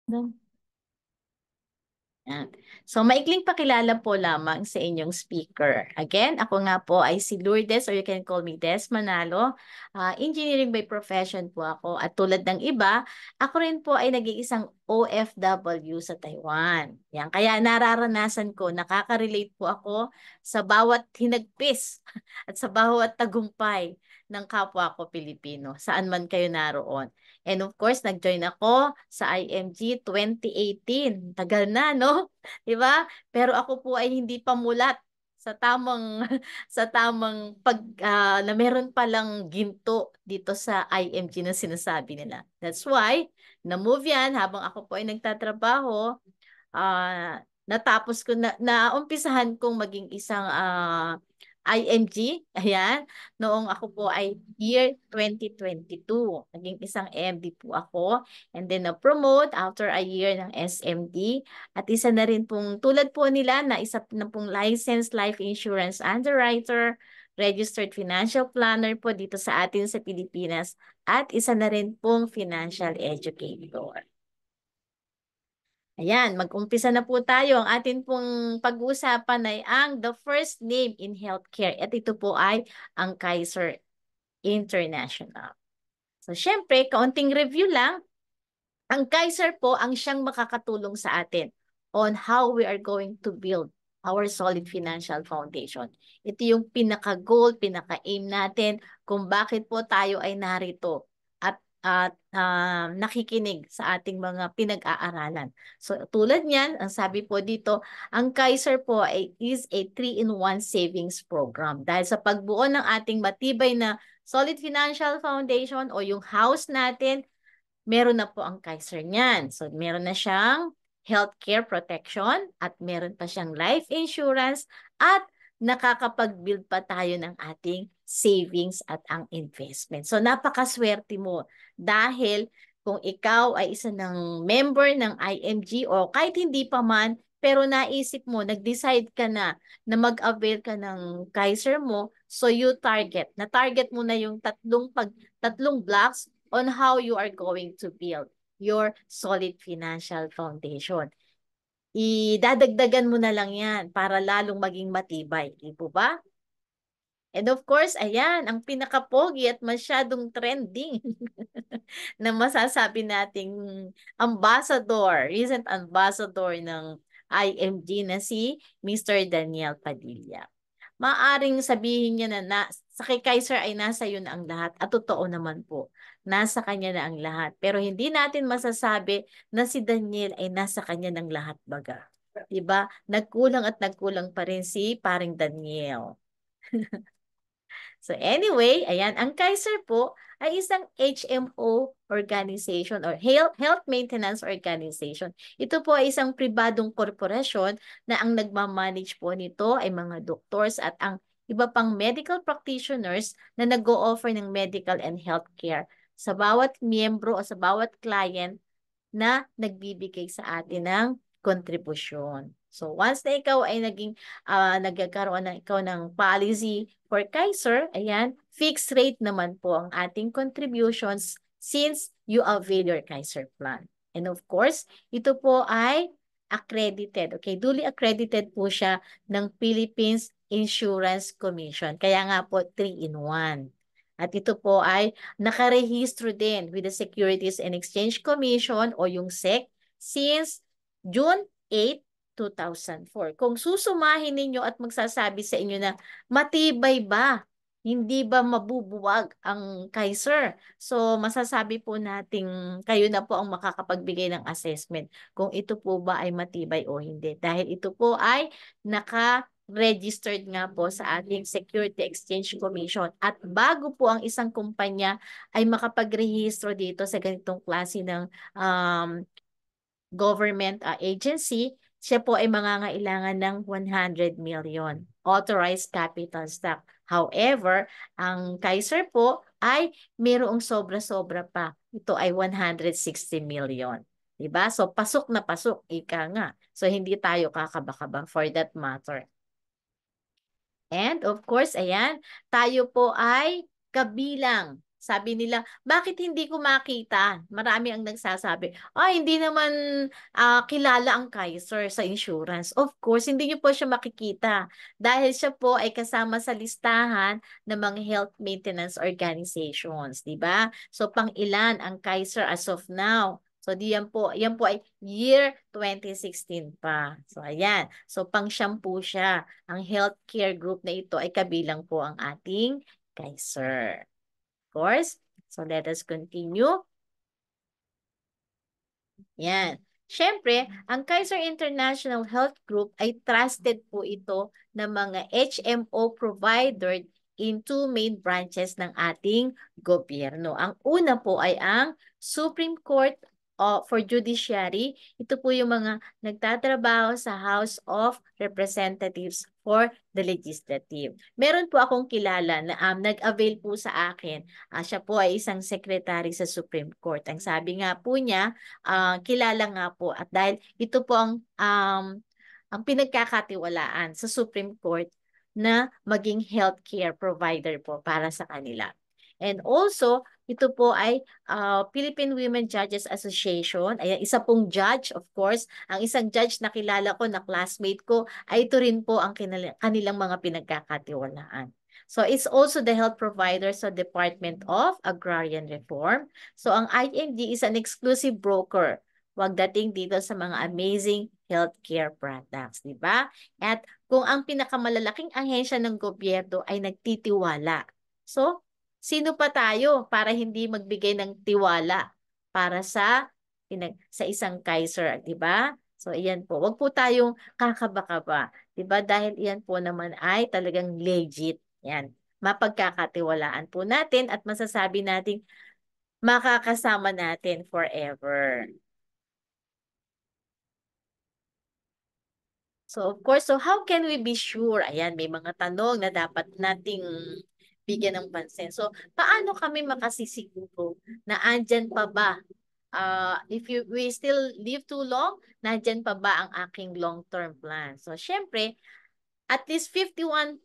No? Yan. So, maikling pakilala po lamang sa inyong speaker. Again, ako nga po ay si Lourdes or you can call me Des Manalo. Engineering by profession po ako. At tulad ng iba, ako rin po ay nag-iisang OFW sa Taiwan. Yan. Kaya nararanasan ko, nakaka-relate po ako sa bawat hinagpis at sa bawat tagumpay ng kapwa ko Pilipino, saan man kayo naroon. And of course, nag-join ako sa IMG 2018. Tagal na, no? 'Di ba? Pero ako po ay hindi pa mulat sa tamang sa tamang na meron palang ginto dito sa IMG na sinasabi nila. That's why na-move yan habang ako po ay nagtatrabaho. Natapos ko na naumpisahan kong maging isang IMG, ayan, noong ako po ay year 2022. Naging isang MD po ako and then na-promote after a year ng SMD at isa na rin pong tulad po nila na isa na pong licensed life insurance underwriter, registered financial planner po dito sa atin sa Pilipinas at isa na rin pong financial educator. Ayan, mag-umpisa na po tayo. Ang atin pong pag-uusapan ay ang the first name in healthcare. At ito po ay ang Kaiser International. So, syempre, kaunting review lang. Ang Kaiser po ang siyang makakatulong sa atin on how we are going to build our solid financial foundation. Ito yung pinaka-goal, pinaka-aim natin kung bakit po tayo ay narito at nakikinig sa ating mga pinag-aaralan. So tulad niyan, ang sabi po dito, ang Kaiser po is a 3-in-1 savings program. Dahil sa pagbuo ng ating matibay na solid financial foundation o yung house natin, meron na po ang Kaiser niyan. So, meron na siyang healthcare protection at meron pa siyang life insurance at nakakapag-build pa tayo ng ating savings at ang investment. So, napakaswerte mo dahil kung ikaw ay isa ng member ng IMG o kahit hindi pa man, pero naisip mo, nag-decide ka na mag-avail ka ng Kaiser mo, so you na-target mo na yung tatlong blocks on how you are going to build your solid financial foundation. Idadagdagan mo na lang yan para lalong maging matibay. Di po ba? And of course, ayan, ang pinakapogi at masyadong trending na masasabi nating recent ambassador ng IMG na si Mr. Daniel Padilla. Maaring sabihin niya na sa kay Kaiser ay nasa iyo na ang lahat at totoo naman po. Nasa kanya na ang lahat. Pero hindi natin masasabi na si Daniel ay nasa kanya ng lahat baga. 'Di ba? Nagkulang at nagkulang pa rin si paring Daniel. So anyway, ayan, ang Kaiser po ay isang HMO organization or health maintenance organization. Ito po ay isang pribadong korporasyon na ang nagmamanage po nito ay mga doctors at ang iba pang medical practitioners na nag-o-offer ng medical and healthcare sa bawat miyembro o sa bawat client na nagbibigay sa atin ng kontribusyon. So once na ikaw ay nagkakaroon na ikaw ng policy for Kaiser, ayan, fixed rate naman po ang ating contributions since you avail your Kaiser plan. And of course, ito po ay accredited. Okay, duly accredited po siya ng Philippines Insurance Commission. Kaya nga po 3-in-1. At ito po ay nakarehistro din with the Securities and Exchange Commission o yung SEC since June 8, 2004. Kung susumahin ninyo at magsasabi sa inyo na matibay ba, hindi ba mabubuwag ang Kaiser? So masasabi po nating kayo na po ang makakapagbigay ng assessment kung ito po ba ay matibay o hindi. Dahil ito po ay naka-registered nga po sa ating Security Exchange Commission. At bago po ang isang kumpanya ay makapagrehistro dito sa ganitong klase ng government agency, siya po ay mangangailangan ng 100 million authorized capital stock. However, ang Kaiser po ay mayroong sobra-sobra pa. Ito ay 160 million. Diba? So, pasok na pasok, ika nga. So, hindi tayo kakabakabang for that matter. And of course, ayan, tayo po ay kabilang Sabi nila, bakit hindi ko makita? Marami ang nagsasabi, ay, hindi naman kilala ang Kaiser sa insurance. Of course, hindi niyo po siya makikita dahil siya po ay kasama sa listahan ng mga health maintenance organizations, di ba? So, pang-ilan ang Kaiser as of now? So, yan po ay year 2016 pa. So, ayan. So, pang-siyam po siya. Ang healthcare group na ito ay kabilang po ang ating Kaiser. Of course. So, let us continue. Yan. Siyempre, ang Kaiser International Health Group ay trusted po ito ng mga HMO provider in two main branches ng ating gobyerno. Ang una po ay ang Supreme Court for Judiciary. Ito po yung mga nagtatrabaho sa House of Representatives for the Legislative. Meron po akong kilala na nag-avail po sa akin. Siya po ay isang secretary sa Supreme Court. Ang sabi nga po niya, kilala nga po at dahil ito po ang pinagkakatiwalaan sa Supreme Court na maging healthcare provider po para sa kanila. And also, ito po ay Philippine Women Judges Association. Ayan, isa pong judge, of course. Ang isang judge na kilala ko, na classmate ko, ay ito rin po ang kanilang mga pinagkakatiwalaan. So, it's also the health provider sa Department of Agrarian Reform. So, ang IMD is an exclusive broker wagdating dito sa mga amazing healthcare products, di ba? At kung ang pinakamalalaking ahensya ng gobyerno ay nagtitiwala. So, sino pa tayo para hindi magbigay ng tiwala para sa isang Kaiser, di ba? So, iyan po. Huwag po tayong kakaba-kaba, di ba? Dahil iyan po naman ay talagang legit. Yan. Mapagkakatiwalaan po natin at masasabi nating makakasama natin forever. So, of course, so how can we be sure? Ayan, may mga tanong na dapat nating bigyan ng pansin. So, paano kami makasisiguro na andyan pa ba? We still live too long, nandyan pa ba ang aking long-term plan? So, syempre, at least 51%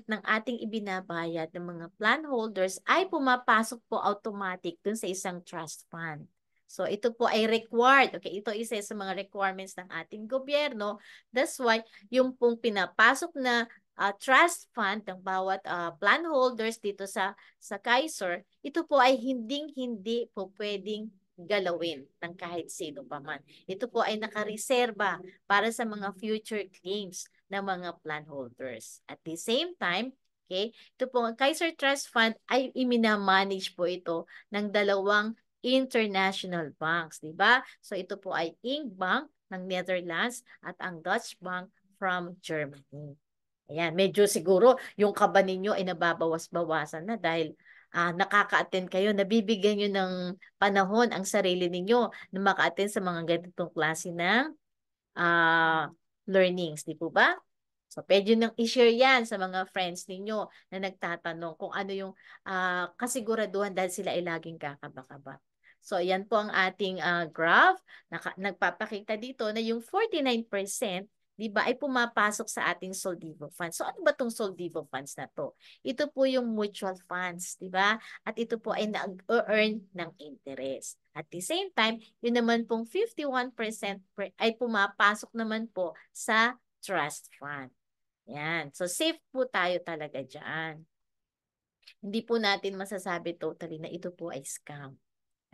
ng ating ibinabayad ng mga plan holders ay pumapasok po automatic dun sa isang trust fund. So, ito po ay required. Okay, ito isa sa mga requirements ng ating gobyerno. That's why, yung pong pinapasok na trust fund ng bawat plan holders dito sa Kaiser, ito po ay hindi po pwedeng galawin ng kahit sino pa man. Ito po ay nakareserba para sa mga future claims ng mga plan holders. At the same time, okay, ito po ang Kaiser Trust Fund ay iminamanage po ito ng dalawang international banks, di ba? So ito po ay Ink Bank ng Netherlands at ang Dutch Bank from Germany. Ayan, medyo siguro yung kaba ninyo ay nababawas-bawasan na dahil nakaka-attend kayo, nabibigyan nyo ng panahon ang sarili ninyo na maka-attend sa mga ganitong klase ng learnings, di po ba? So, pwede nang i-share yan sa mga friends ninyo na nagtatanong kung ano yung kasiguraduhan dahil sila ay laging kakaba-kaba. So, yan po ang ating graph. Nagpapakita dito na yung 49%, di ba, ay pumapasok sa ating Soldivo funds. So, ano ba itong Soldivo funds na to? Ito po yung mutual funds, di ba? At ito po ay nag-earn ng interest. At the same time, yun naman pong 51% ay pumapasok naman po sa trust fund. Yan. So, safe po tayo talaga dyan. Hindi po natin masasabi totally na ito po ay scam.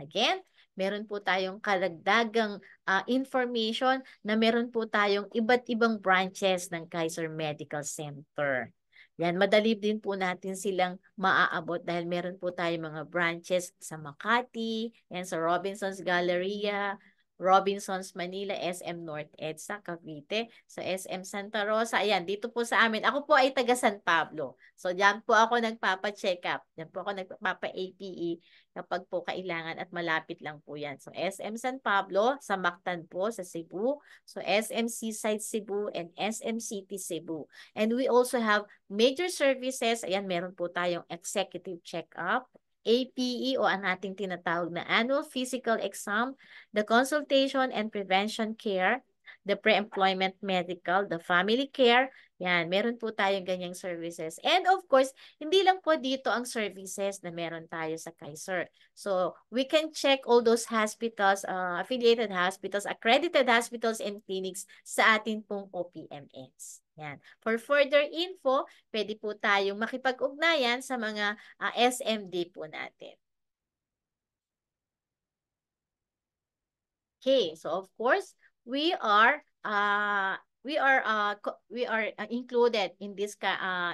Again, meron po tayong karagdagang information na meron po tayong iba't ibang branches ng Kaiser Medical Center. Yan, madali din po natin silang maaabot dahil meron po tayong mga branches sa Makati, yan sa Robinsons Galleria, Robinsons Manila, SM North EDSA, Cavite, sa SM Santa Rosa. Ayan, dito po sa amin. Ako po ay taga San Pablo. So, diyan po ako nagpapa-check up. Diyan po ako nagpapa-APE kapag po kailangan at malapit lang po yan. So, SM San Pablo, sa Mactan po, sa Cebu. So, SM Seaside Cebu and SM City Cebu. And we also have major services. Ayan, meron po tayong executive check-up, APE o ang ating tinatawag na annual physical exam, the consultation and prevention care, the pre-employment medical, the family care, Yan, meron po tayong ganyang services. And of course, hindi lang po dito ang services na meron tayo sa Kaiser. So, we can check all those hospitals, affiliated hospitals, accredited hospitals and clinics sa atin pong OPMS. Yan. For further info, pwede po tayong makipag-ugnayan sa mga SMD po natin. Okay, so of course, we are included in this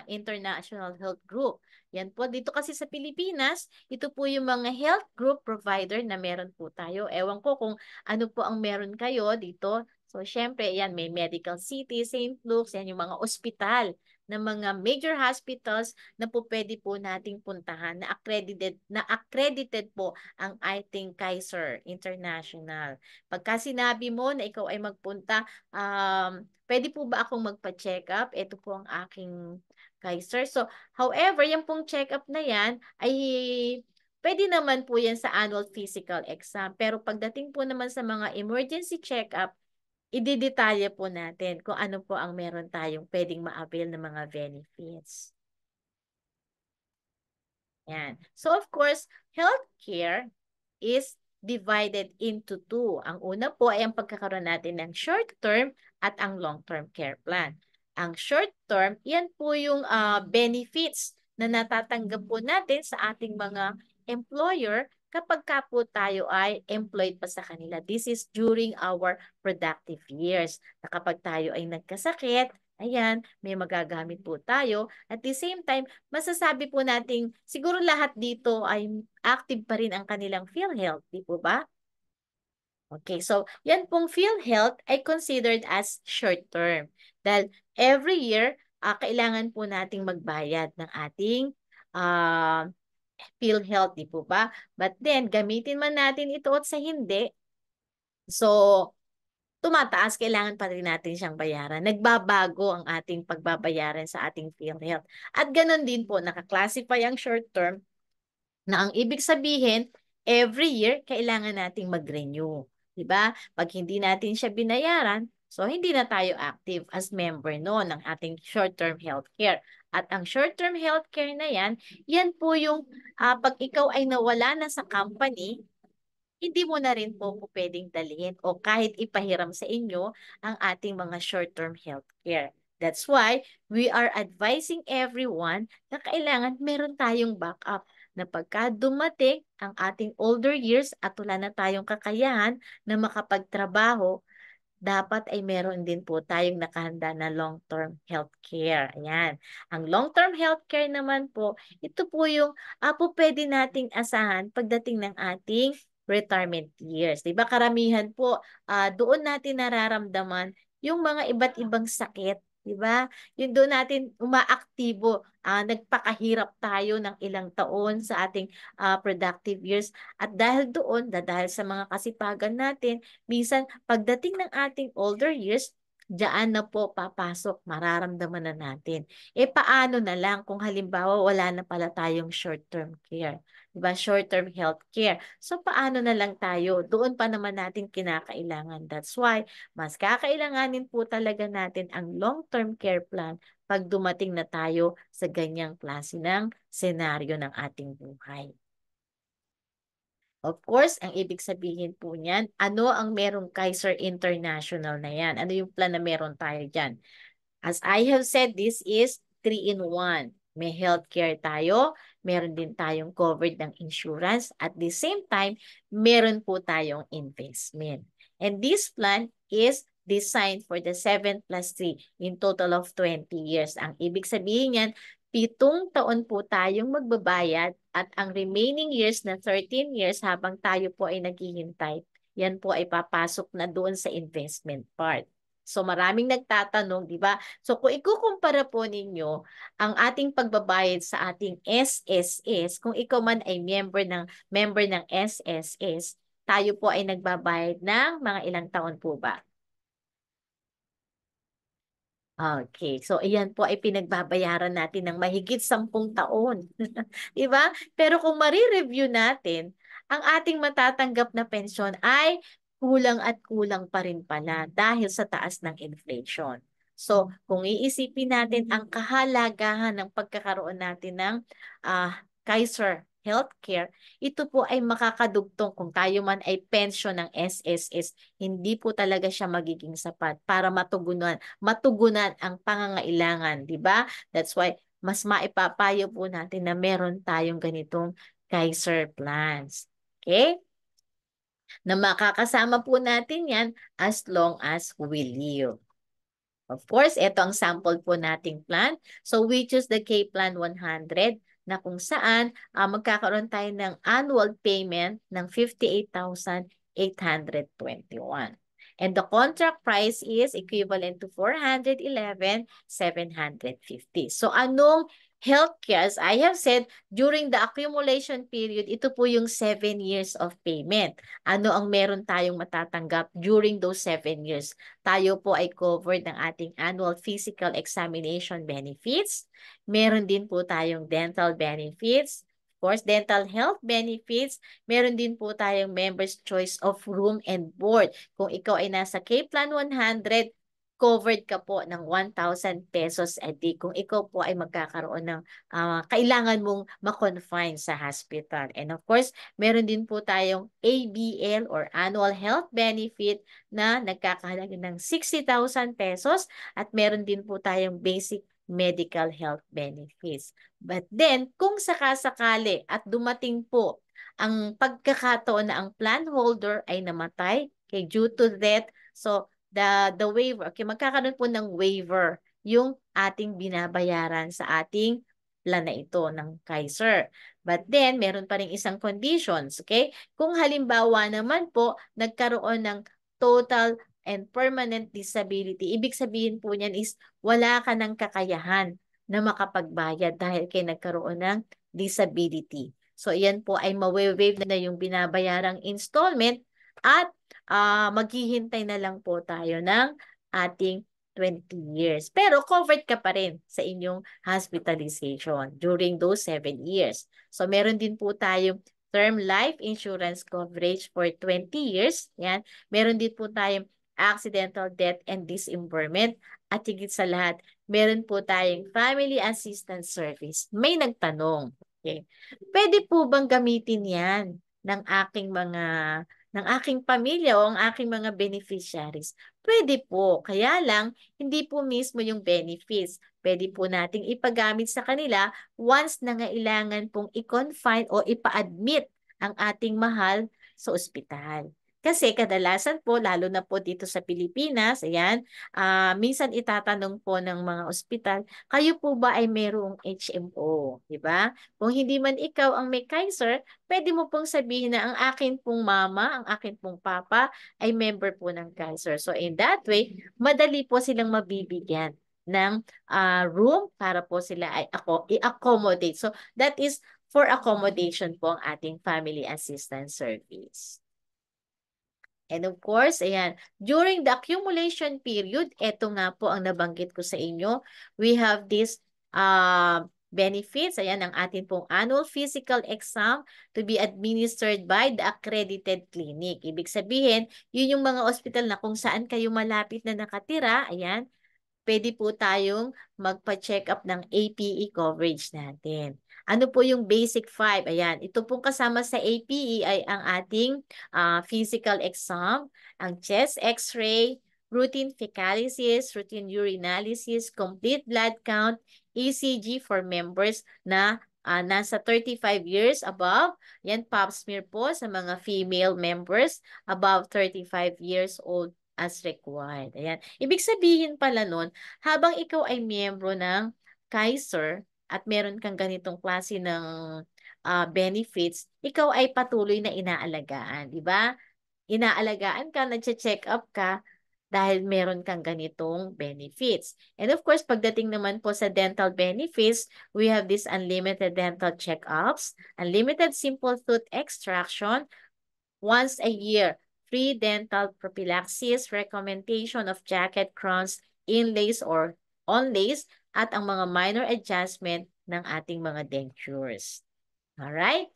international health group. Yan po dito kasi sa Pilipinas, ito po yung mga health group provider na meron po tayo. Ewan ko kung ano po ang meron kayo dito. So syempre, yan may Medical City, St. Luke's, yan yung mga ospital ng mga major hospitals na po pwede po nating puntahan na accredited po ang ating Kaiser International. Pagka sinabi mo na ikaw ay magpunta, pwede po ba akong magpa-check up? Ito po ang aking Kaiser. So, however, yung pong check up na yan ay pwede naman po yan sa annual physical exam. Pero pagdating po naman sa mga emergency check-up, idedetalye po natin kung ano po ang meron tayong pwedeng ma-avail ng mga benefits. Yan. So of course, healthcare is divided into two. Ang una po ay ang pagkakaroon natin ng short-term at ang long-term care plan. Ang short-term, yan po yung benefits na natatanggap po natin sa ating mga employer kapag ka po tayo ay employed pa sa kanila. This is during our productive years. Na kapag tayo ay nagkasakit, ayan, may magagamit po tayo. At the same time, masasabi po nating siguro lahat dito ay active pa rin ang kanilang PhilHealth, di po ba? Okay, so yan pong PhilHealth ay considered as short term. Dahil every year, kailangan po nating magbayad ng ating uh, PhilHealth, di po ba? But then, gamitin man natin ito at sa hindi, so tumataas, kailangan pa rin natin siyang bayaran. Nagbabago ang ating pagbabayaran sa ating PhilHealth. At ganun din po, nakaklasify ang short term na ang ibig sabihin, every year, kailangan nating mag-renew. Diba? Pag hindi natin siya binayaran, so hindi na tayo active as member no ng ating short-term healthcare. At ang short-term healthcare na yan po yung pag ikaw ay nawala na sa company, hindi mo na rin po pwedeng dalhin o kahit ipahiram sa inyo ang ating mga short-term healthcare. That's why we are advising everyone na kailangan meron tayong backup na pagka dumating ang ating older years at wala na tayong kakayahan na makapagtrabaho, dapat ay meron din po tayong nakahanda na long-term healthcare. Ayan. Ang long-term healthcare naman po, ito po yung po pwede nating asahan pagdating ng ating retirement years. 'Di ba karamihan po doon natin nararamdaman yung mga iba't ibang sakit, 'di ba? Yung doon natin umaaktibo, nagpakahirap tayo ng ilang taon sa ating productive years at dahil doon, dahil sa mga kasipagan natin, minsan, pagdating ng ating older years, diyan na po papasok, mararamdaman na natin. Paano na lang kung halimbawa wala na pala tayong short-term care, diba? Short-term health care. So, paano na lang tayo? Doon pa naman natin kinakailangan. That's why, mas kakailanganin po talaga natin ang long-term care plan pag dumating na tayo sa ganyang klase ng senaryo ng ating buhay. Of course, ang ibig sabihin po niyan, ano ang merong Kaiser International na yan? Ano yung plan na meron tayo dyan? As I have said, this is 3-in-1. May healthcare tayo, meron din tayong covered ng insurance. At the same time, meron po tayong investment. And this plan is designed for the 7 plus 3 in total of 20 years. Ang ibig sabihin yan, 7 taon po tayong magbabayad at ang remaining years na 13 years habang tayo po ay naghihintay, yan po ay papasok na doon sa investment part. So maraming nagtatanong, di ba? So kung ikukumpara po ninyo ang ating pagbabayad sa ating SSS, kung ikaw man ay member ng SSS, tayo po ay nagbabayad ng mga ilang taon po ba? Okay, so iyan po ay pinagbabayaran natin ng mahigit 10 taon. Di ba? Pero kung mari-review natin, ang ating matatanggap na pensyon ay kulang at kulang pa rin pala dahil sa taas ng inflation. So, kung iisipin natin ang kahalagahan ng pagkakaroon natin ng Kaiser Healthcare, ito po ay makakadugtong kung tayo man ay pension ng SSS, hindi po talaga siya magiging sapat para matugunan ang pangangailangan, di ba? That's why mas maipapayo po natin na meron tayong ganitong Kaiser plans. Okay? Na makakasama po natin yan as long as we live. Of course, ito ang sample po nating plan. So we choose the K-Plan 100 na kung saan magkakaroon tayo ng annual payment ng 58,821. And the contract price is equivalent to 411,750. So anong healthcare? As I have said, during the accumulation period, ito po yung 7 years of payment. Ano ang meron tayong matatanggap during those 7 years? Tayo po ay covered ng ating annual physical examination benefits. Meron din po tayong dental benefits. Of course, dental health benefits. Meron din po tayong member's choice of room and board. Kung ikaw ay nasa K-Plan 100, covered ka po ng 1,000 pesos a day kung ikaw po ay magkakaroon ng kailangan mong ma-confine sa hospital. And of course, meron din po tayong ABL or annual health benefit na nagkakahalaga ng 60,000 pesos at meron din po tayong basic medical health benefits. But then, kung sakasakali at dumating po ang pagkakataon na ang plan holder ay namatay due to death, so the waiver, okay, magkakaroon po ng waiver yung ating binabayaran sa ating plan na ito ng Kaiser. But then, meron pa rin isang conditions, okay? Kung halimbawa naman po, nagkaroon ng total and permanent disability, ibig sabihin po niyan is wala ka ng kakayahan na makapagbayad dahil kay nagkaroon ng disability. So, yan po ay mawe-waive na yung binabayarang installment at maghihintay na lang po tayo ng ating 20 years. Pero covered ka pa rin sa inyong hospitalization during those 7 years. So meron din po tayong term life insurance coverage for 20 years. Yan. Meron din po tayong accidental death and dismemberment. At higit sa lahat, meron po tayong family assistance service. May nagtanong. Okay. Pwede po bang gamitin yan ng aking pamilya o ang aking mga beneficiaries? Pwede po. Kaya lang, hindi po mismo yung benefits. Pwede po nating ipagamit sa kanila once na ngailangan pong i-confine o ipa-admit ang ating mahal sa ospital. Kasi kadalasan po, lalo na po dito sa Pilipinas, ayan, minsan itatanong po ng mga ospital, kayo po ba ay mayroong HMO? Diba? Kung hindi man ikaw ang may Kaiser, pwede mo pong sabihin na ang akin pong mama, ang akin pong papa ay member po ng Kaiser. So in that way, madali po silang mabibigyan ng room para po sila ay i-accommodate. So that is for accommodation po ang ating family assistance service. And of course, ayan, during the accumulation period, eto nga po ang nabanggit ko sa inyo. We have this benefits. Ayan, ang atin pong annual physical exam to be administered by the accredited clinic. Ibig sabihin, yun yung mga hospital na kung saan kayo malapit na nakatira, ayan, pwede po tayong magpa-check up ng APE coverage natin. Ano po yung basic 5? Ayan, ito pong kasama sa APE ay ang ating physical exam, ang chest x-ray, routine fecalysis, routine urinalysis, complete blood count, ECG for members na nasa 35 years above. Yan, pap smear po sa mga female members above 35 years old as required. Ayan. Ibig sabihin pala nun, habang ikaw ay miyembro ng Kaiser at meron kang ganitong klase ng benefits, ikaw ay patuloy na inaalagaan, di ba? Inaalagaan ka, nagche-check up ka dahil meron kang ganitong benefits. And of course, pagdating naman po sa dental benefits, we have this unlimited dental check-ups, unlimited simple tooth extraction, once a year, free dental prophylaxis, recommendation of jacket crowns, inlays or onlays, at ang mga minor adjustment ng ating mga dentures. Alright?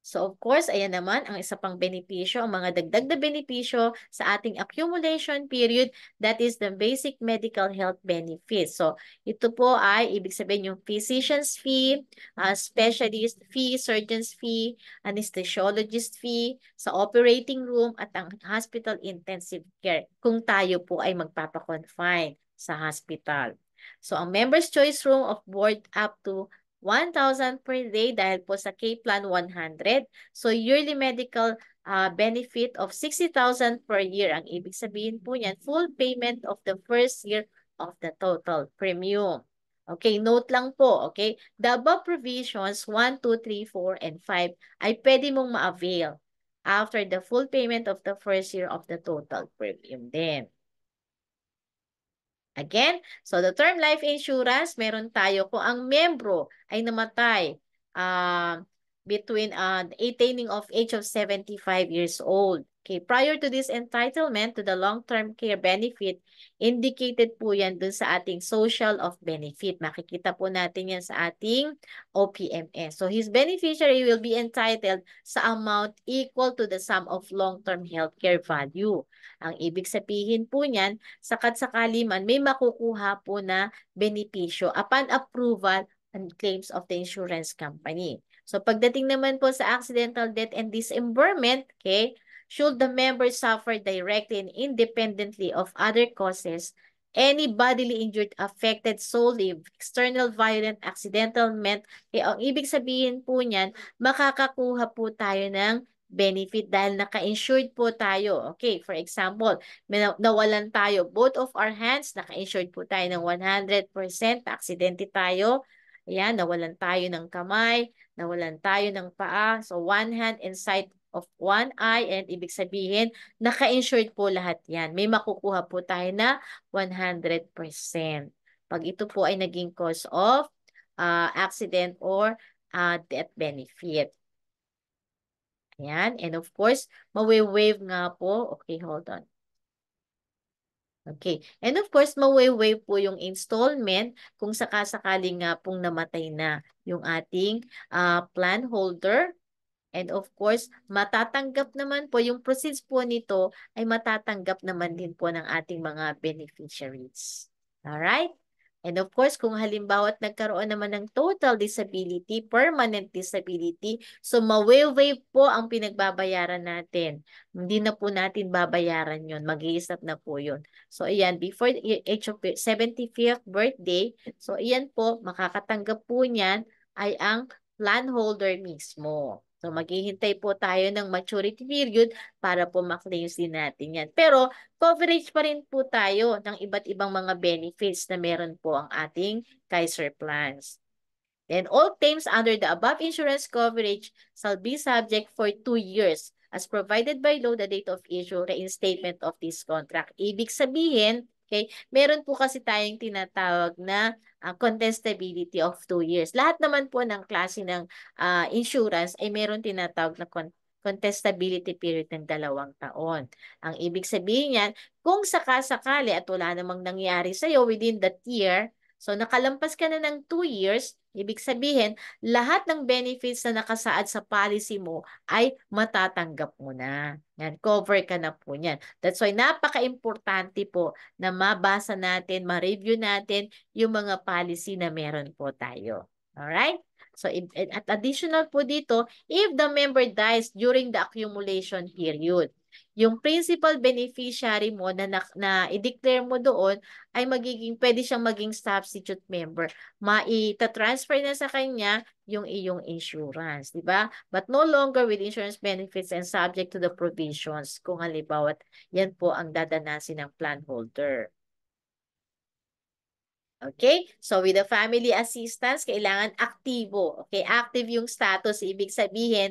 So of course, ayan naman ang isa pang benepisyo, ang mga dagdag na benepisyo sa ating accumulation period, that is the basic medical health benefits. So ito po ay ibig sabihin yung physician's fee, specialist fee, surgeon's fee, anesthesiologist fee, sa operating room at ang hospital intensive care kung tayo po ay magpapakonfine sa hospital. So ang member's choice room of board up to 1,000 per day dahil po sa K-Plan 100. So yearly medical benefit of 60,000 per year. Ang ibig sabihin po niyan, full payment of the first year of the total premium. Okay, note lang po, okay? The above provisions 1, 2, 3, 4, and 5 ay pwede mong ma-avail after the full payment of the first year of the total premium din. Again, so the term life insurance, meron tayo kung ang membro ay namatay between attaining of age of 75 years old. Okay, prior to this entitlement to the long-term care benefit, indicated po yan dun sa ating social of benefit. Makikita po natin yan sa ating OPMS. So his beneficiary will be entitled sa amount equal to the sum of long-term healthcare value. Ang ibig sabihin po niyan, sakat sakali man may makukuha po na benepisyo upon approval and claims of the insurance company. So pagdating naman po sa accidental death and dismemberment, okay, should the member suffer directly and independently of other causes, any bodily injured affected solely external violent accidental meant, ang ibig sabihin po niyan, makakakuha po tayo ng benefit dahil naka-insured po tayo. Okay, for example, nawalan tayo both of our hands, naka-insured po tayo ng 100%, aksidente tayo, ayan, nawalan tayo ng kamay, nawalan tayo ng paa, so one hand and sight of one eye, and ibig sabihin, naka-insured po lahat yan. May makukuha po tayo na 100%. Pag ito po ay naging cause of accident or death benefit. Ayan, and of course, mawi-waive nga po. Okay, hold on. Okay. And of course, mawi-waive po yung installment kung sakasakaling nga pong namatay na yung ating plan holder. And of course, matatanggap naman po, yung proceeds po nito ay matatanggap naman din po ng ating mga beneficiaries. Alright? And of course, kung halimbawa at nagkaroon naman ng total disability, permanent disability, so ma-waive po ang pinagbabayaran natin. Hindi na po natin babayaran yon, mag-iisap na po yon. So ayan, before the age of 75th birthday, so ayan po, makakatanggap po niyan ay ang plan holder mismo. So maghihintay po tayo ng maturity period para po ma-claims din natin yan. Pero coverage pa rin po tayo ng iba't ibang mga benefits na meron po ang ating Kaiser plans. Then all claims under the above insurance coverage shall be subject for 2 years as provided by law the date of issue, reinstatement of this contract. Ibig sabihin, okay, meron po kasi tayong tinatawag na contestability of 2 years. Lahat naman po ng klase ng insurance ay meron tinatawag na contestability period ng 2 taon. Ang ibig sabihin yan, kung sakasakali at wala namang nangyari sa'yo within that year, so nakalampas ka na ng 2 years, ibig sabihin, lahat ng benefits na nakasaad sa policy mo ay matatanggap mo na. Yan, cover ka na po niyan. That's why napaka-importante po na mabasa natin, ma-review natin yung mga policy na meron po tayo. Alright? So, at additional po dito, if the member dies during the accumulation period, yung principal beneficiary mo na i-declare mo doon ay pwede siyang maging substitute member. Maita-transfer na sa kanya yung iyong insurance, di ba? But no longer with insurance benefits and subject to the provisions kung halimbawa yan po ang dadanasin ng plan holder. Okay? So, with the family assistance, kailangan aktibo. Okay? Active yung status. Ibig sabihin,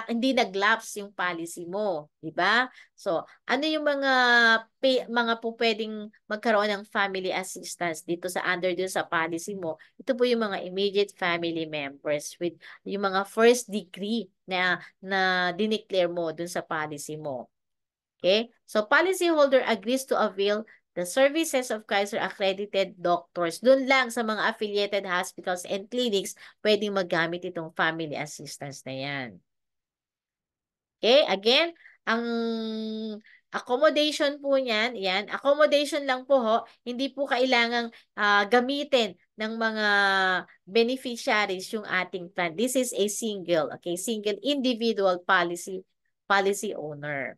hindi nag-lapse yung policy mo. Diba? So, ano yung mga po pwedeng magkaroon ng family assistance dito under dun sa policy mo? Ito po yung mga immediate family members with yung mga first degree na dineclare mo dun sa policy mo. Okay? So, policyholder agrees to avail the services of Kaiser accredited doctors. Doon lang sa mga affiliated hospitals and clinics pwedeng magamit itong family assistance na yan. Okay, again, ang accommodation po niyan, yan, accommodation lang po ho, hindi po kailangang gamitin ng mga beneficiaries yung ating plan. This is a single, okay, single individual policy owner.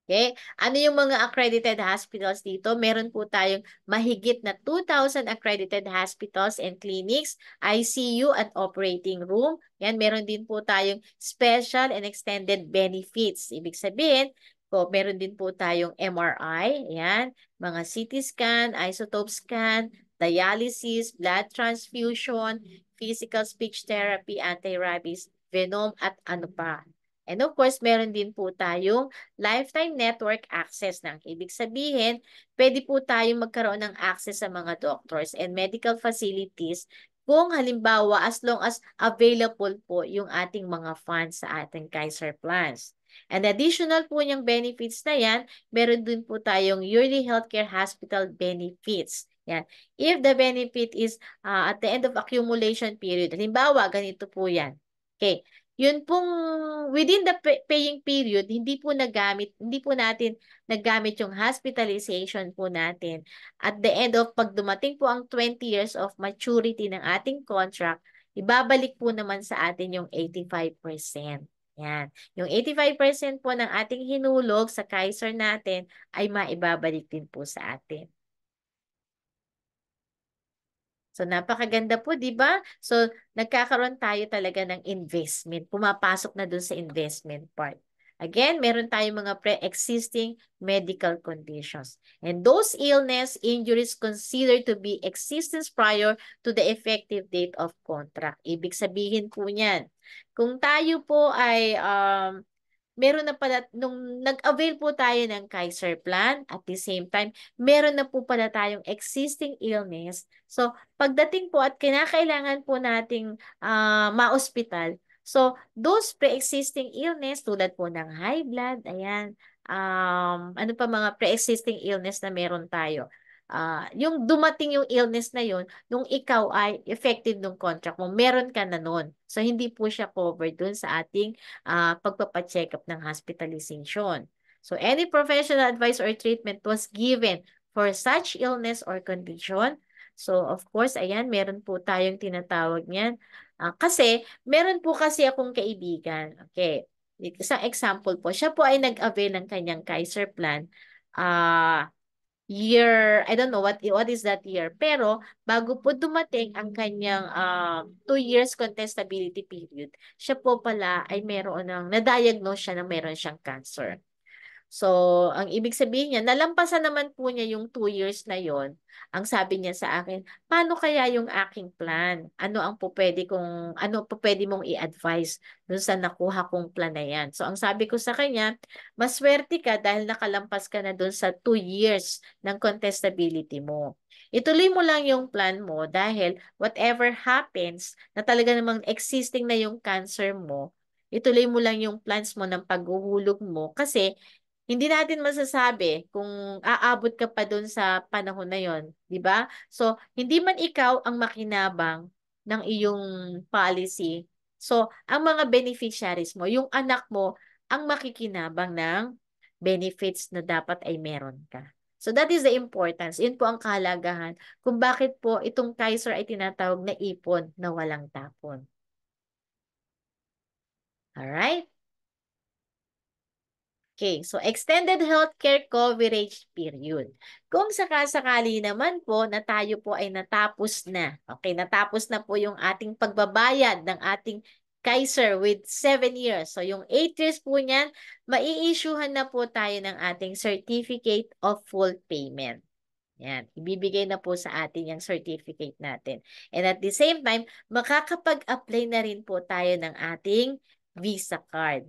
Okay? Ano yung mga accredited hospitals dito? Meron po tayong mahigit na 2,000 accredited hospitals and clinics, ICU at operating room. Yan, meron din po tayong special and extended benefits. Ibig sabihin, po, meron din po tayong MRI, yan, mga CT scan, isotope scan, dialysis, blood transfusion, physical speech therapy, anti-rabies, venom, at ano pa. And of course, meron din po tayong lifetime network access ng ibig sabihin, pwede po tayong magkaroon ng access sa mga doctors and medical facilities kung halimbawa as long as available po yung ating mga funds sa ating Kaiser plans. And additional po niyang benefits na yan, meron din po tayong yearly healthcare hospital benefits. Yan. If the benefit is at the end of accumulation period, halimbawa, ganito po yan. Okay. Yun pong within the paying period, hindi po natin nagamit yung hospitalization po natin. At the end of pag dumating po ang 20 years of maturity ng ating contract, ibabalik po naman sa atin yung 85%. Yan. Yung 85% po ng ating hinulog sa Kaiser natin ay maibabalik din po sa atin. So, napakaganda po, di ba? So, nagkakaroon tayo talaga ng investment. Pumapasok na dun sa investment part. Again, meron tayong mga pre-existing medical conditions. And those illness, injuries considered to be existence prior to the effective date of contract. Ibig sabihin po niyan, kung tayo po ay meron na pala, nung nag-avail po tayo ng Kaiser Plan, at the same time, meron na po pala tayong existing illness. So, pagdating po at kinakailangan po nating ma-hospital, so, those pre-existing illness, tulad po ng high blood, ayan, ano pa mga pre-existing illness na meron tayo. Yung dumating yung illness na yun, nung ikaw ay effective nung contract mo, meron ka na nun. So, hindi po siya covered dun sa ating pagpapacheck up ng hospitalization. So, any professional advice or treatment was given for such illness or condition. So, of course, ayan, meron po tayong tinatawag niyan. Kasi, meron po kasi akong kaibigan. Okay. Isang example po, siya po ay nag-avail ng kanyang Kaiser plan. Year, I don't know what is that year. Pero bago po dumating ang kanyang 2 years contestability period, siya po pala ay meron na-diagnose siya na meron siyang cancer. So, ang ibig sabihin niya, nalampasan naman po niya yung 2 years na yon. Ang sabi niya sa akin, paano kaya yung aking plan? Ano po pwede mong i-advise dun sa nakuha kong plan na yan? So, ang sabi ko sa kanya, maswerte ka dahil nakalampas ka na dun sa 2 years ng contestability mo. Ituloy mo lang yung plan mo dahil whatever happens na talaga namang existing na yung cancer mo, ituloy mo lang yung plans mo ng paghuhulog mo kasi hindi natin masasabi kung aabot ka pa doon sa panahon na yon, di ba? So, hindi man ikaw ang makinabang ng iyong policy. So, ang mga beneficiaries mo, yung anak mo, ang makikinabang ng benefits na dapat ay meron ka. So, that is the importance. Yun po ang kahalagahan kung bakit po itong Kaiser ay tinatawag na ipon na walang tapon. Alright? Okay, so extended healthcare coverage period. Kung sakasakali naman po na tayo po ay natapos na, okay, natapos na po yung ating pagbabayad ng ating Kaiser with 7 years. So yung 8 years po niyan, mai-issuehan na po tayo ng ating Certificate of Full Payment. Yan, ibibigay na po sa atin yung certificate natin. And at the same time, makakapag-apply na rin po tayo ng ating Visa card.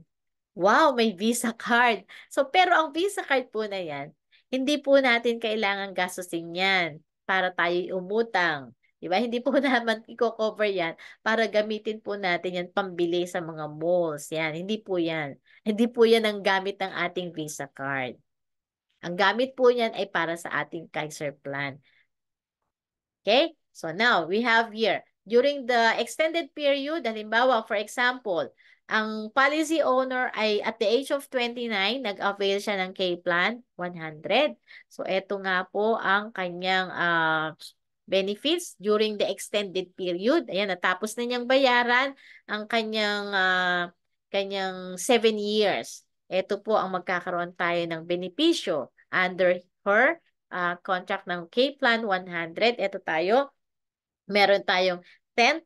Wow, may Visa card. So, pero ang Visa card po na yan, hindi po natin kailangan gastusin yan para tayo umutang. Di ba? Hindi po naman i-cover yan para gamitin po natin yan pambili sa mga malls. Yan, hindi po yan. Hindi po yan ang gamit ng ating Visa card. Ang gamit po niyan ay para sa ating Kaiser plan. Okay? So now, we have here, during the extended period, halimbawa, for example, ang policy owner ay at the age of 29, nag-avail siya ng K-Plan 100. So, eto nga po ang kanyang benefits during the extended period. Ayan, natapos na niyang bayaran ang kanyang 7 years. Ito po ang magkakaroon tayo ng benepisyo under her contract ng K-Plan 100. Ito tayo, meron tayong 10%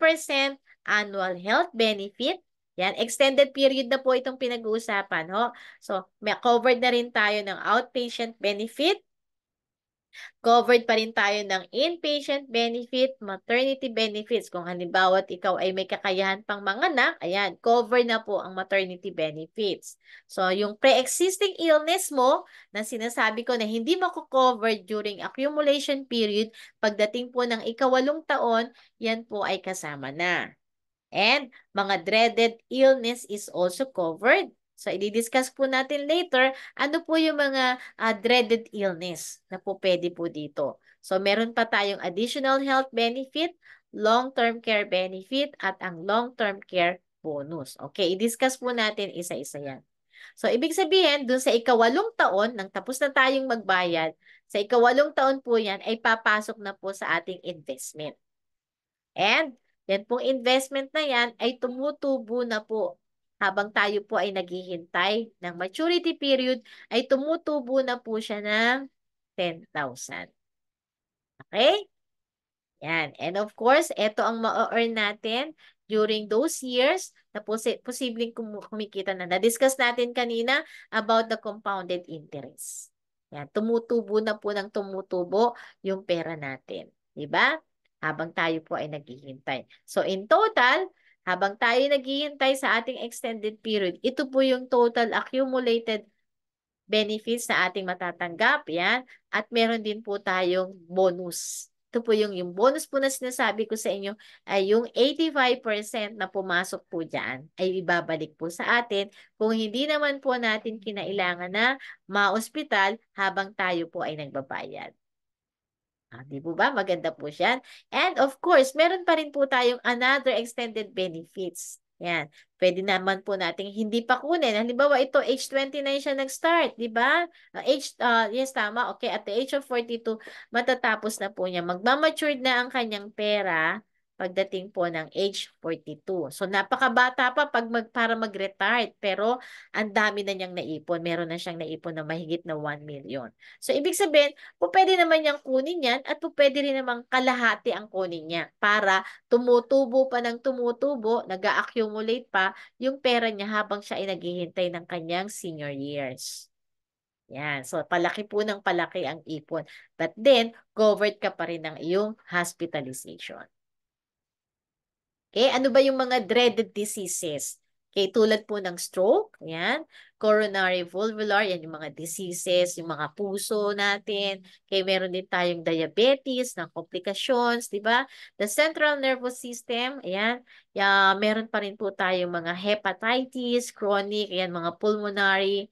annual health benefit. Yan, extended period na po itong pinag-uusapan. Ho. So, may covered na rin tayo ng outpatient benefit. Covered pa rin tayo ng inpatient benefit, maternity benefits. Kung halimbawa ikaw ay may kakayahan pang manganak, ayan, cover na po ang maternity benefits. So, yung pre-existing illness mo na sinasabi ko na hindi mako-cover during accumulation period, pagdating po ng ika-8 taon, yan po ay kasama na. And mga dreaded illness is also covered. So, i-discuss po natin later ano po yung mga dreaded illness na po pwede po dito. So, meron pa tayong additional health benefit, long-term care benefit, at ang long-term care bonus. Okay, i-discuss po natin isa-isa yan. So, ibig sabihin, dun sa ika-8 taon, nang tapos na tayong magbayad, sa ika-8 taon po yan, ay papasok na po sa ating investment. And yan pong investment na yan ay tumutubo na po. Habang tayo po ay naghihintay ng maturity period, ay tumutubo na po siya ng 10,000. Okay? Yan. And of course, ito ang ma-earn natin during those years na posibleng kumikita na. Na-discuss natin kanina about the compounded interest. Yan. Tumutubo na po ng tumutubo yung pera natin. Diba? Habang tayo po ay naghihintay. So in total, habang tayo naghihintay sa ating extended period, ito po yung total accumulated benefits na ating matatanggap. Yan. At meron din po tayong bonus. Ito po yung bonus po na sinasabi ko sa inyo ay yung 85% na pumasok po dyan ay ibabalik po sa atin kung hindi naman po natin kinailangan na ma-ospital habang tayo po ay nagbabayad. Di po ba? Maganda po siya. And of course, meron pa rin po tayong another extended benefits. Yan. Pwede naman po nating hindi pa kunin. Halimbawa, ito, age 29 siya nag-start, di ba? Yes, tama. Okay, at the age of 42, matatapos na po niya. Magmamature na ang kanyang pera pagdating po ng age 42. So, napakabata pa para mag-retire. Pero, ang dami na niyang naipon. Meron na siyang naipon na mahigit na 1 million. So, ibig sabihin, pwede naman niyang kunin yan at pwede rin namang kalahati ang kunin niya para tumutubo pa ng tumutubo, nag-accumulate pa yung pera niya habang siya ay naghihintay ng kanyang senior years. Yan. So, palaki po ng palaki ang ipon. But then, covered ka pa rin ng iyong hospitalization. Okay, ano ba yung mga dreaded diseases? Okay, tulad po ng stroke, yan, coronary valvular, yan yung mga diseases, yung mga puso natin. Okay, meron din tayong diabetes, ng complications, di ba? The central nervous system, ayan, meron pa rin po tayong mga hepatitis, chronic, ayan, mga pulmonary,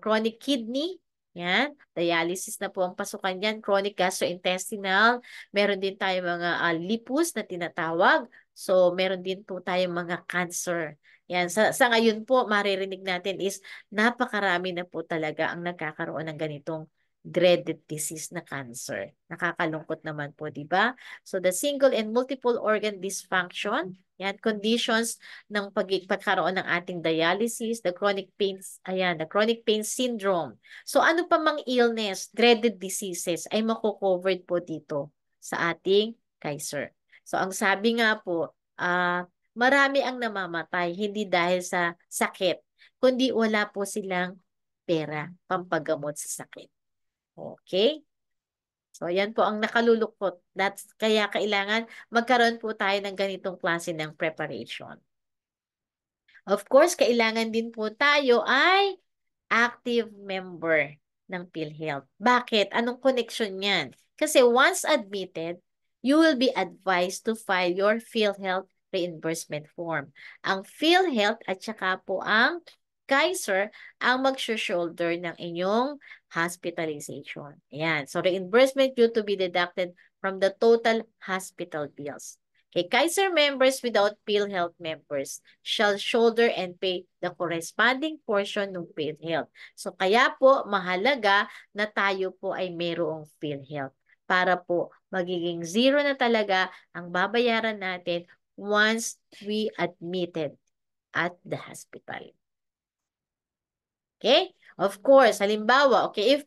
chronic kidney, yan, dialysis na po ang pasukan yan, chronic gastrointestinal, meron din tayong mga lupus na tinatawag. So, meron din po tayong mga cancer. Yan. Sa ngayon po, maririnig natin is napakarami na po talaga ang nagkakaroon ng ganitong dreaded disease na cancer. Nakakalungkot naman po, di ba? So, the single and multiple organ dysfunction, yan, conditions ng pagkaroon ng ating dialysis, the chronic pain, ayan, the chronic pain syndrome. So, ano pa mang illness, dreaded diseases ay mako-covered po dito sa ating Kaiser. So, ang sabi nga po, marami ang namamatay, hindi dahil sa sakit, kundi wala po silang pera pampagamot sa sakit. Okay? So, yan po ang nakalulukot. Kaya kailangan magkaroon po tayo ng ganitong klase ng preparation. Of course, kailangan din po tayo ay active member ng PhilHealth. Bakit? Anong connection yan? Kasi once admitted, you will be advised to file your PhilHealth reimbursement form. Ang PhilHealth at saka po ang Kaiser ang mag-shoulder ng inyong hospitalization. Ayan. So, reimbursement due to be deducted from the total hospital bills. Okay, Kaiser members without PhilHealth members shall shoulder and pay the corresponding portion ng PhilHealth. So, kaya po mahalaga na tayo po ay mayroong PhilHealth para po magiging zero na talaga ang babayaran natin once we admitted at the hospital. Okay? Of course, halimbawa, okay, if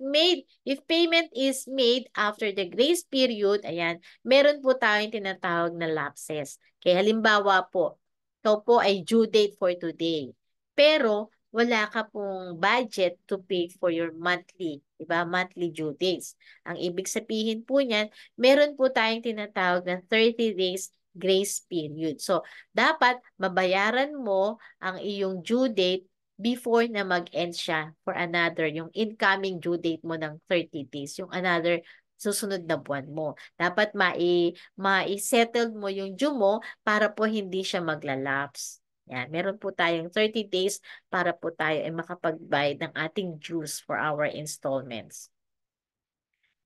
payment is made after the grace period, ayan, meron po tayong tinatawag na lapses. Okay, halimbawa po, ikaw po ay due date for today. Pero, wala ka pong budget to pay for your monthly, diba? Monthly due dates. Ang ibig sabihin po niyan, meron po tayong tinatawag na 30 days grace period. So, dapat mabayaran mo ang iyong due date before na mag-end siya for another, yung incoming due date mo ng 30 days, yung another susunod na buwan mo. Dapat mai-settle mo yung due mo para po hindi siya maglalapse. Yan, meron po tayong 30 days para po tayo ay makapagbayad ng ating dues for our installments.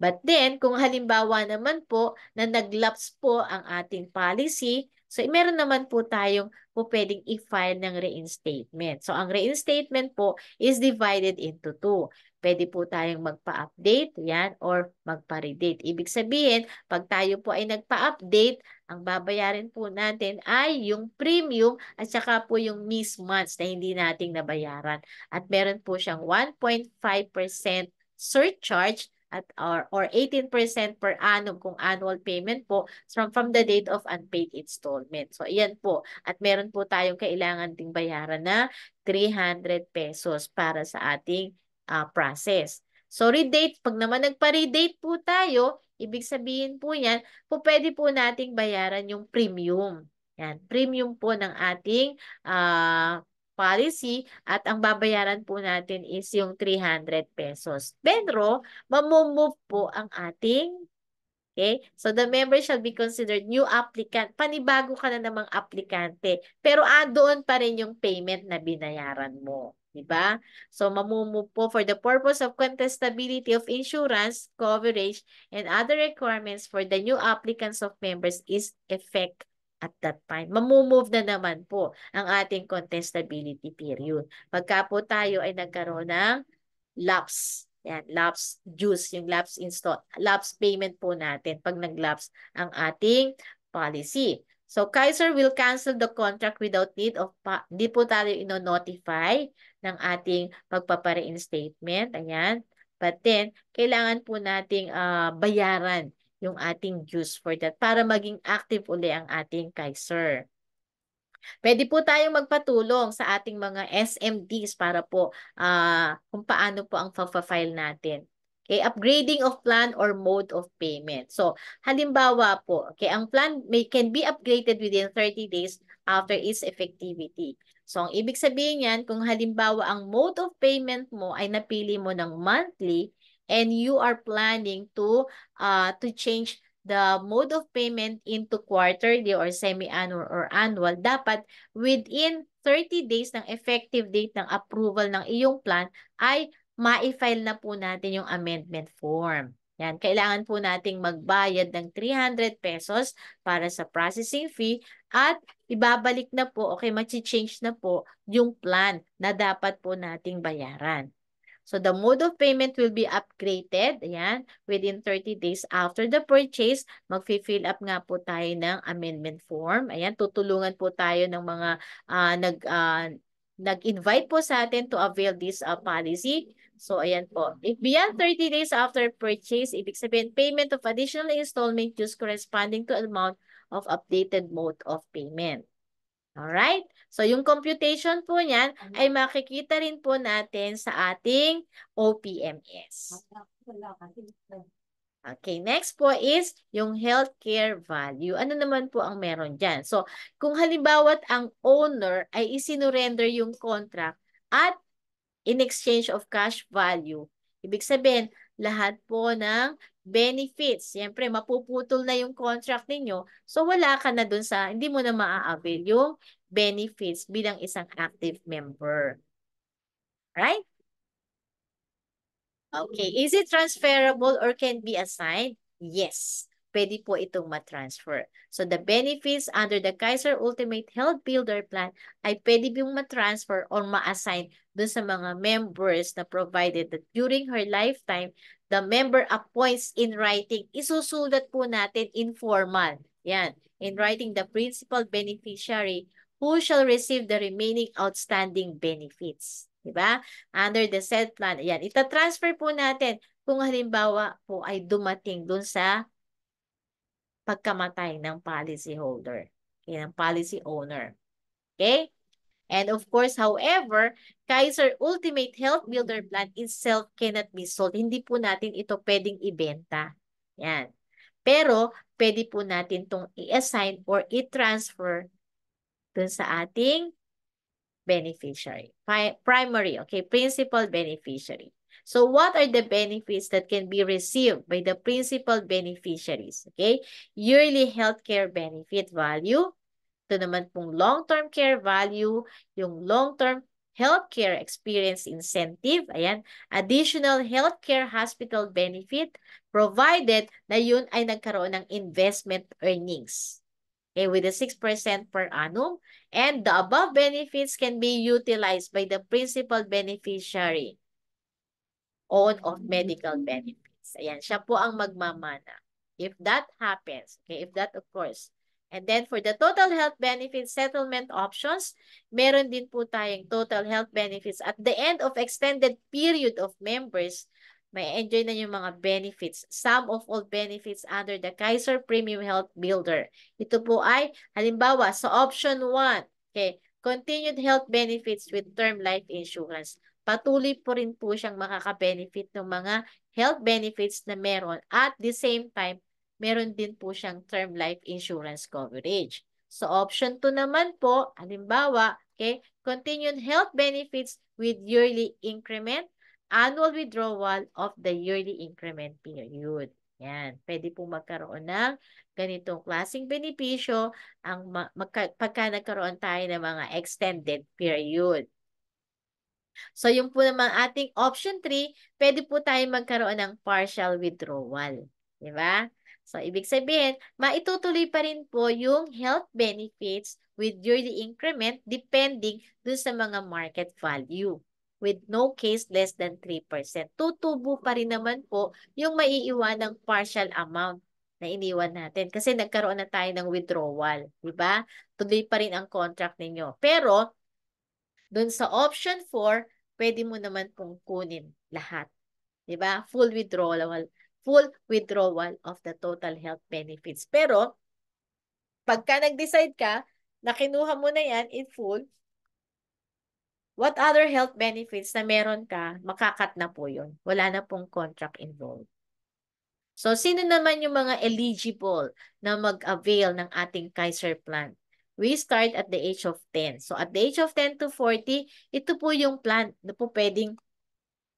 But then, kung halimbawa naman po na naglaps po ang ating policy, so meron naman po tayong po pwedeng i-file ng reinstatement. So, ang reinstatement po is divided into two. Pwede po tayong magpa-update, yan, or magpa-redate. Ibig sabihin, pag tayo po ay nagpa-update, ang babayarin po natin ay yung premium at saka po yung missed months na hindi nating nabayaran. At meron po siyang 1.5% surcharge at or 18% per annum kung annual payment po from the date of unpaid installment. So, iyan po. At meron po tayong kailangan ding bayaran na 300 pesos para sa ating process. So, redate. Pag naman nagpa-redate po tayo, ibig sabihin po yan, po pwede po nating bayaran yung premium. Yan, premium po ng ating policy at ang babayaran po natin is yung 300 pesos. Pero, mamumove po ang ating, okay? So, the member shall be considered new applicant. Panibago ka na namang aplikante. Pero, doon pa rin yung payment na binayaran mo. Diba? So, mamumove po for the purpose of contestability of insurance, coverage, and other requirements for the new applicants of members is effect at that time. Mamumove na naman po ang ating contestability period. Pagka po tayo ay nagkaroon ng lapse. Yan, lapse dues, yung lapse payment po natin pag nag-lapse ang ating policy. So, Kaiser will cancel the contract without need of, di po tayo ino-notify ng ating pagpapa-reinstatement. Ayan. But then, kailangan po nating bayaran yung ating dues for that para maging active uli ang ating Kaiser. Pwede po tayong magpatulong sa ating mga SMDs para po kung paano po ang file natin. Okay, upgrading of plan or mode of payment. So, halimbawa po, okay, ang plan can be upgraded within 30 days after its effectivity. So, ang ibig sabihin yan, kung halimbawa ang mode of payment mo ay napili mo ng monthly and you are planning to change the mode of payment into quarterly or semi-annual or annual, dapat within 30 days ng effective date ng approval ng iyong plan ay ma-file na po natin yung amendment form. Yan, kailangan po nating magbayad ng 300 pesos para sa processing fee at ibabalik na po, okay, change na po yung plan na dapat po nating bayaran. So, the mode of payment will be upgraded, ayan, within 30 days after the purchase. Mag-fill up nga po tayo ng amendment form. Ayan, tutulungan po tayo ng mga nag-invite po sa atin to avail this policy. So, ayan po. If beyond 30 days after purchase, ibig sabihin, payment of additional installment dues corresponding to amount of updated mode of payment. Alright? So, yung computation po niyan ay makikita rin po natin sa ating OPMS. Okay, next po is yung healthcare value. Ano naman po ang meron dyan? So, kung halimbawa ang owner ay isinurrender yung contract at in exchange of cash value, ibig sabihin, lahat po ng benefits, siyempre mapuputol na yung contract ninyo, so wala ka na dun hindi mo na maa-avail yung benefits bilang isang active member. Right? Okay. Is it transferable or can be assigned? Yes. Pwede po itong matransfer. So the benefits under the Kaiser Ultimate Health Builder Plan ay pwede pong matransfer or ma-assign dun sa mga members na provided that during her lifetime, the member appoints in writing. Isusulat po natin informal. Yan. In writing, the principal beneficiary who shall receive the remaining outstanding benefits. Diba? Under the said plan. Ayan, itatransfer po natin kung halimbawa po ay dumating dun sa pagkamatay ng policy holder. Okay, ng policy owner. Okay? And of course, however, Kaiser Ultimate Health Builder Plan itself cannot be sold. Hindi po natin ito pwedeng ibenta. Yan. Pero, pwede po natin itong i-assign or i-transfer dun sa ating beneficiary. Primary, okay, principal beneficiary. So what are the benefits that can be received by the principal beneficiaries? Okay, yearly healthcare benefit value. Ito naman pong long-term care value, yung long-term healthcare experience incentive, ayan, additional healthcare hospital benefit, provided na yun ay nagkaroon ng investment earnings. Okay, with a 6% per annum, and the above benefits can be utilized by the principal beneficiary on of medical benefits. Ayan, siya po ang magmamana. If that happens, okay, if that occurs. And then for the total health benefits settlement options, meron din po tayong total health benefits at the end of extended period of members, may enjoy na yung mga benefits, sum of all benefits under the Kaiser Premium Health Builder. Ito po ay, halimbawa, sa option 1, okay, continued health benefits with term life insurance. Patuloy po rin po siyang makaka-benefit ng mga health benefits na meron. At the same time, meron din po siyang term life insurance coverage. So option 2 naman po, halimbawa, okay, continued health benefits with yearly increment, annual withdrawal of the yearly increment period. Yan, pwede po magkaroon ng ganitong klaseng benepisyo pagka nagkaroon tayo ng mga extended period. So, yung po naman ating option 3, pwede po tayo magkaroon ng partial withdrawal. Di ba? So, ibig sabihin, maitutuloy pa rin po yung health benefits with yearly increment depending dun sa mga market value with no case less than 3%. Tutubo pa rin naman po yung maiiwan ng partial amount na iniwan natin kasi nagkaroon na tayo ng withdrawal. Di ba? Tuloy pa rin ang contract ninyo. Pero, doon sa option 4, pwede mo naman pong kunin lahat. 'Di ba? Full withdrawal of the total health benefits. Pero, pagka nag-decide ka na kinuha mo na yan in full, what other health benefits na meron ka, makakat na po yun. Wala na pong contract involved. So, sino naman yung mga eligible na mag-avail ng ating Kaiser plan? We start at the age of 10. So, at the age of 10 to 40, ito po yung plan na po pwedeng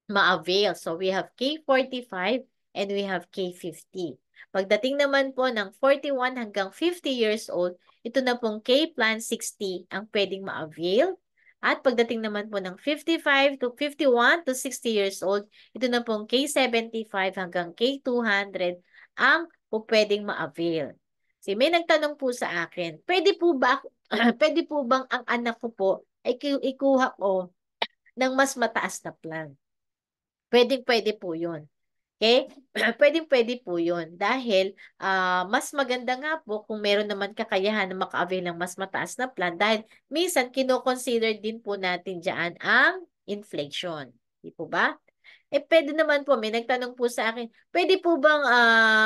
ma-avail. So, we have K45 and we have K50. Pagdating naman po ng 41 hanggang 50 years old, ito na pong K-Plan 60 ang pwedeng ma-avail. At pagdating naman po ng 55 to 51 to 60 years old, ito na pong K75 hanggang K200 ang po pwedeng ma-avail. Si may nagtanong po sa akin, pwede po ba pwede po bang ang anak ko po ay ikuha ko ng mas mataas na plan? Pwedeng-pwede po yun. Okay? Pwedeng-pwede po yun. Dahil, mas maganda nga po kung meron naman kakayahan na maka-avail ng mas mataas na plan dahil minsan kino-consider din po natin dyan ang inflation. Di po ba? Pwede naman po, may nagtanong po sa akin, pwede po bang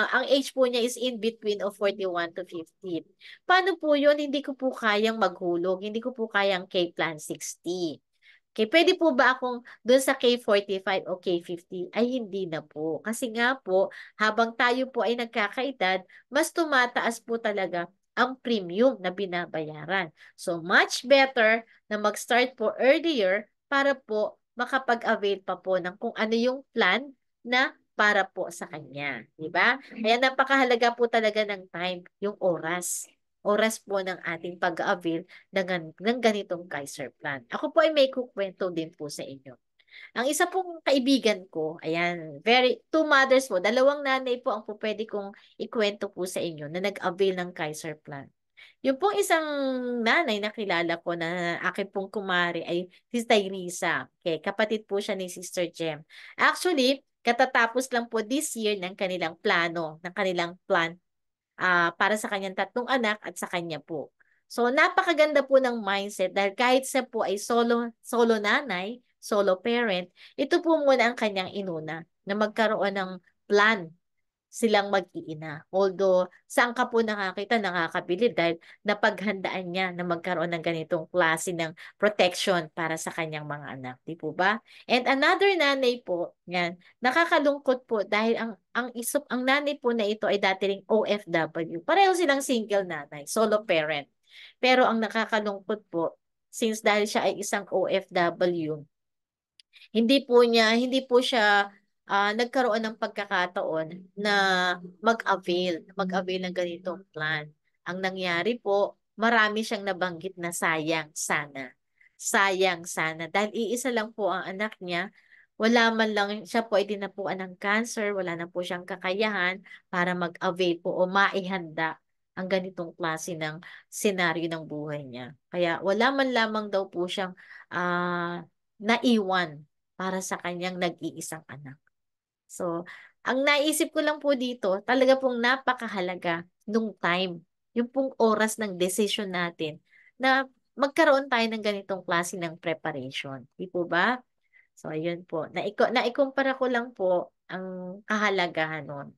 ang age po niya is in between of 41 to 50? Paano po yun? Hindi ko po kayang maghulog. Hindi ko po kayang K-Plan 60. Okay, pwede po ba akong doon sa K45 o K50? Ay, hindi na po. Kasi nga po, habang tayo po ay nagkakaedad, mas tumataas po talaga ang premium na binabayaran. So, much better na mag-start po earlier para po makapag-avail pa po ng kung ano yung plan na para po sa kanya. Diba? Kaya napakahalaga po talaga ng time, yung oras. Oras po ng ating pag-avail ng ganitong Kaiser plan. Ako po ay may kukwento din po sa inyo. Ang isa pong kaibigan ko, ayan, two mothers po, dalawang nanay po ang po pwede kong ikwento po sa inyo na nag-avail ng Kaiser Plan. Yung pong isang nanay na kilala ko na akin pong kumari ay si Tyrisa. Okay, kapatid po siya ni Sister Jem. Actually, katatapos lang po this year ng kanilang plano, ng kanilang plan para sa kanyang tatlong anak at sa kanya po. So napakaganda po ng mindset dahil kahit siya po ay solo nanay, solo parent, ito po muna ang kanyang inuna na magkaroon ng plan silang mag-iina. Although, saan ka po nakakita, nakakabilib dahil napaghandaan niya na magkaroon ng ganitong klase ng protection para sa kanyang mga anak. Di po ba? And another nanay po, yan, nakakalungkot po dahil ang nanay po na ito ay dati ring OFW. Pareho silang single nanay, solo parent. Pero ang nakakalungkot po, since dahil siya ay isang OFW, hindi po siya nagkaroon ng pagkakataon na mag-avail ng ganitong plan. Ang nangyari po, marami siyang nabanggit na sayang sana. Sayang sana. Dahil iisa lang po ang anak niya, wala man lang siya po ay dinapuan ng cancer, wala na po siyang kakayahan para mag-avail po o maihanda ang ganitong klase ng senaryo ng buhay niya. Kaya wala man lamang daw po siyang naiwan para sa kanyang nag-iisang anak. So, ang naisip ko lang po dito, talaga pong napakahalaga nung time, yung pong oras ng decision natin na magkaroon tayo ng ganitong klase ng preparation. Di po ba? So, ayun po. Naikumpara ko lang po ang kahalagahan nun.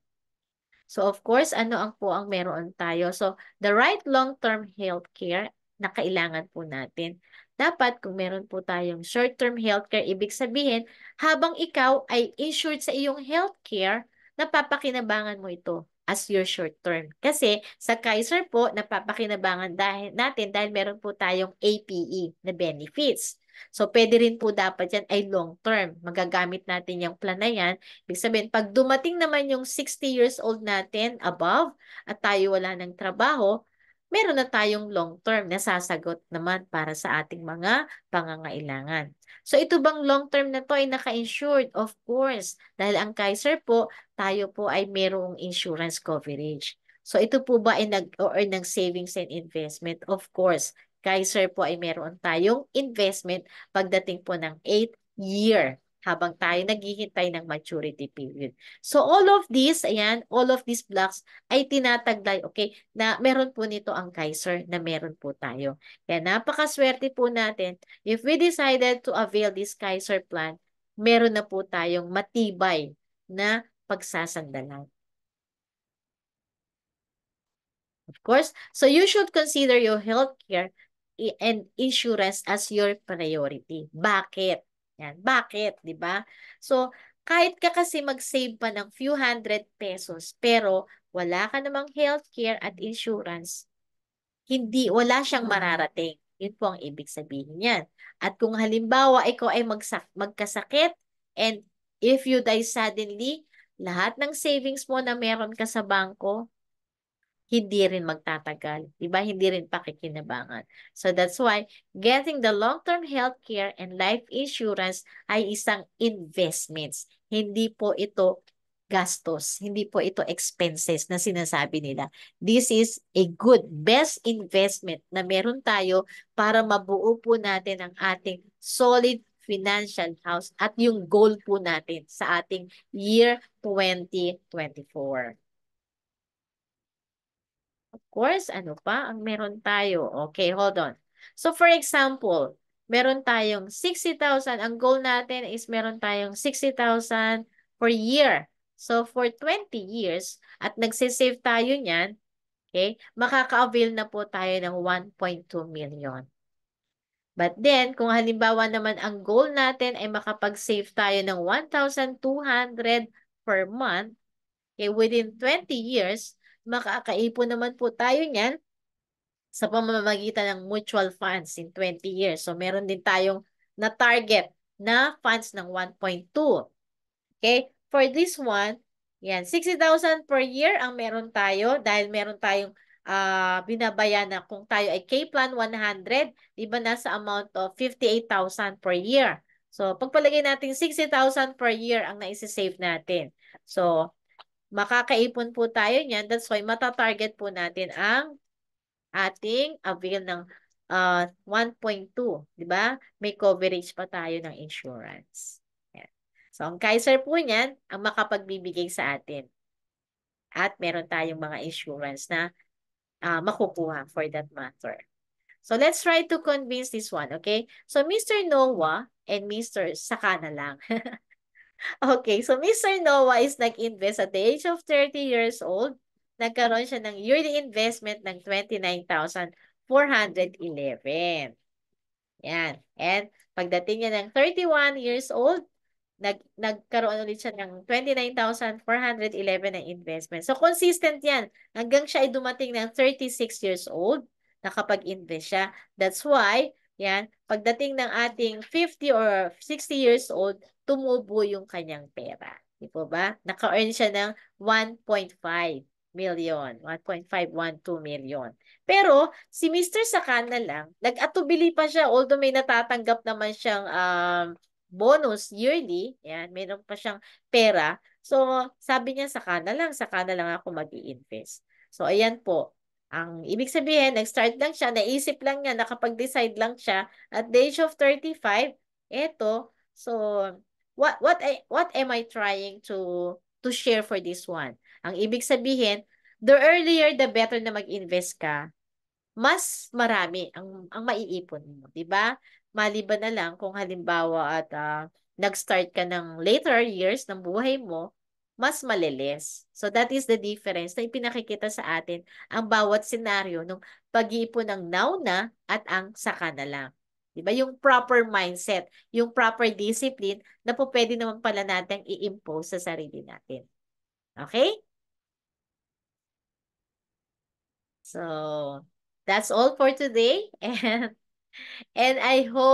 So of course, ano ang meron tayo? So the right long-term healthcare na kailangan po natin. Dapat kung meron po tayong short-term healthcare, ibig sabihin, habang ikaw ay insured sa iyong healthcare, napapakinabangan mo ito as your short term. Kasi sa Kaiser po, napapakinabangan dahil meron po tayong APE na benefits. So, pwede rin po dapat yan ay long term. Magagamit natin yung plan na yan. Ibig sabihin, pag dumating naman yung 60 years old natin above at tayo wala ng trabaho, meron na tayong long term na sasagot naman para sa ating mga pangangailangan. So ito bang long term na to ay naka-insured? Of course. Dahil ang Kaiser po, tayo po ay merong insurance coverage. So ito po ba ay nag-earn ng savings and investment? Of course. Kaiser po ay meron tayong investment pagdating po ng 8 year habang tayo naghihintay ng maturity period. So all of these, ayan, all of these blocks ay tinataglay, okay, na meron po nito ang Kaiser na meron po tayo. Kaya napakaswerte po natin. If we decided to avail this Kaiser plan, meron na po tayong matibay na pagsasandalan. Of course, so you should consider your healthcare and insurance as your priority. Bakit? Yan, bakit, 'di ba? So, kahit ka kasi mag-save pa ng few hundred pesos, pero wala ka namang healthcare at insurance, wala siyang mararating. Yun po ang ibig sabihin niyan. At kung halimbawa ikaw ay magkasakit and if you die suddenly, lahat ng savings mo na meron ka sa bangko, hindi rin magtatagal. Diba? Hindi rin pakikinabangan. So that's why getting the long-term healthcare and life insurance ay isang investments. Hindi po ito gastos. Hindi po ito expenses na sinasabi nila. This is a good, best investment na meron tayo para mabuo po natin ang ating solid financial house at yung goal po natin sa ating year 2024. Of course, ano pa ang meron tayo? Okay, hold on. So for example, meron tayong 60,000. Ang goal natin is meron tayong 60,000 per year. So for 20 years, at nagsisave tayo niyan, okay, makaka-avail na po tayo ng 1.2 million. But then, kung halimbawa naman ang goal natin ay makapag-save tayo ng 1,200 per month, okay, within 20 years, makakaipon naman po tayo niyan sa pamamagitan ng mutual funds in 20 years. So, meron din tayong na-target na funds ng 1.2. Okay? For this one, yan, 60,000 per year ang meron tayo dahil meron tayong binabayan na kung tayo ay K-Plan 100, di ba nasa amount of 58,000 per year. So, pagpalagay natin 60,000 per year ang naisisave natin. So, makakaipon po tayo niyan. That's why matatarget po natin ang ating avail ng 1.2, di ba? May coverage pa tayo ng insurance. Yan. So, ang Kaiser po niyan, ang makapagbibigay sa atin. At meron tayong mga insurance na makukuha for that matter. So, let's try to convince this one, okay? So, Mr. Noah and Mr. Saka na lang. Okay, so Mr. Noah is nag-invest at the age of 30 years old. Nagkaroon siya ng yearly investment ng 29,411. Yan. And pagdating niya ng 31 years old, nagkaroon ulit siya ng 29,411 ng investment. So, consistent yan. Hanggang siya ay dumating ng 36 years old, nakapag-invest siya. That's why, yan, pagdating ng ating 50 or 60 years old, tumubo yung kanyang pera. Di po ba? Naka-earn siya ng 1.5 million, 1.512 million. Pero, si Mr. Sakana lang, nag-atubili pa siya, although may natatanggap naman siyang bonus yearly, yan, mayroon pa siyang pera. So, sabi niya, saka na lang ako mag-i-invest. So, ayan po. Ang ibig sabihin, nag-start lang siya, naisip lang niya, nakapag-decide lang siya at the age of 35, eto. So, what am I trying to share for this one? Ang ibig sabihin, the earlier the better na mag-invest ka, mas marami ang maiipon mo, 'di ba? Maliban na lang kung halimbawa at nag-start ka ng later years ng buhay mo, mas malilis. So that is the difference na ipinakikita sa atin ang bawat senaryo ng pag-iipon ng now na at ang saka na lang. 'Di ba? Yung proper mindset, yung proper discipline na po pwede naman pala nating i-impose sa sarili natin. Okay? So, that's all for today and I hope